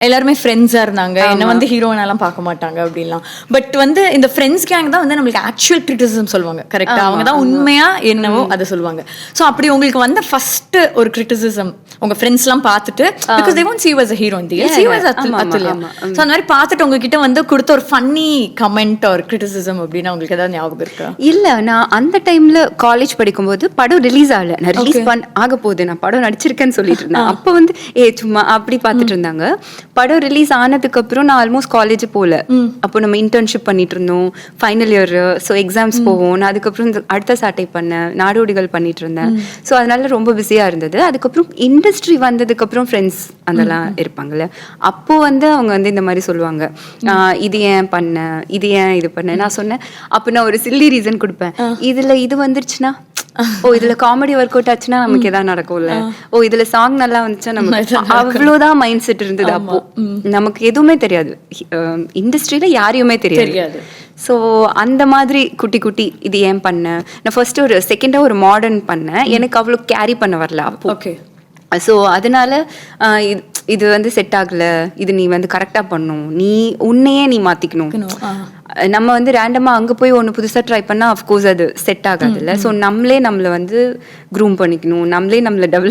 எல்லாருமே ஃப்ரெண்ட்ஸா இருந்தாங்க. என்ன வந்து ஹீரோனாலாம் பார்க்க மாட்டாங்க அப்படிலாம். பட் வந்து இந்த ஃப்ரெண்ட்ஸ் கேங் தான் வந்து நம்மளுக்கு ஆக்சுவல் கிரிட்டிசிசம் சொல்லுவாங்க. கரெக்டா? அவங்க தான் உண்மையா என்னவோ அதை சொல்லுவாங்க. ஸோ அப்படி உங்களுக்கு வந்த ஃபர்ஸ்ட் ஒரு கிரிட்டிசிசம் உங்க ஃப்ரெண்ட்ஸ்லாம் பார்த்துட்டு, because they want see you as a hero in the end. See you as Atulya. So அந்த மாதிரி பார்த்துட்டு உங்ககிட்ட வந்து கொடுத்த ஒரு ஃபன்னி கமெண்ட் ஒரு கிரிட்டிசிசம் அப்படின்னா உங்களுக்கு ஏதாவது ஞாபகம் இருக்கா? இல்ல, நான் அந்த டைம்ல காலேஜ் படிக்கும்போது படம் ரிலீஸ் ஆகல. நான் ரிலீஸ் ஆக போகுது, நான் படம் நடிச்சிருக்கேன்னு சொல்லிட்டு இருந்தேன். அப்போ வந்து சும்மா அப்படி பார்த்துட்டு இருந்தாங்க. படம் ரிலீஸ் ஆனதுக்கு அப்புறம் நான் ஆல்மோஸ்ட் காலேஜ் போகல. அப்போ நம்ம இன்டர்ன்ஷிப் பண்ணிட்டு இருந்தோம், ஃபைனல் இயர். ஸோ எக்ஸாம்ஸ் போவோம். நான் அதுக்கப்புறம் அடுத்த சாட்டை பண்ணேன், நாடோடிகள் பண்ணிட்டு இருந்தேன். ஸோ அதனால ரொம்ப பிஸியா இருந்தது. அதுக்கப்புறம் இண்டஸ்ட்ரி வந்ததுக்கு அப்புறம் ஃப்ரெண்ட்ஸ் அதெல்லாம் இருப்பாங்கல்ல, அப்போ வந்து அவங்க வந்து இந்த மாதிரி சொல்லுவாங்க, இது ஏன் பண்ண, இது ஏன் இது பண்ண. நான் சொன்னேன், அப்போ நான் ஒரு சில்லி ரீசன் கொடுப்பேன். இதுல இது வந்துருச்சுன்னா, இதுல காமெடி ஒர்க் அவுட் ஆச்சுன்னா நமக்கு எதாவது நடக்கும்ல, இதுல சாங் நல்லா வந்துச்சா நமக்கு, அவ்வளவுதான் மைண்ட் செட் இருந்தது. அப்போ நமக்கு எதுவுமே தெரியாது, இண்டஸ்ட்ரியில யாரையுமே தெரியாது. ஸோ அந்த மாதிரி குட்டி குட்டி இது ஏன் பண்ண. நான் ஃபர்ஸ்ட் ஒரு செகண்டா ஒரு மாடர்ன் பண்ணேன், எனக்கு அவ்வளோ கேரி பண்ண வரல அப்போ. ஓகே. ஸோ அதனால இது வந்து செட் ஆகல, இது நீ வந்து கரெக்டாக பண்ணும், நீ உன்னையே நீ மாற்றிக்கணும். நம்ம வந்து ரேண்டமாக அங்கே போய் ஒன்று புதுசாக ட்ரை பண்ணால் அஃப்கோர்ஸ் அது செட் ஆகாதுல்ல. ஸோ நம்மளே நம்மளை வந்து க்ரூம் பண்ணிக்கணும், நம்மளே நம்மளை டெவலப்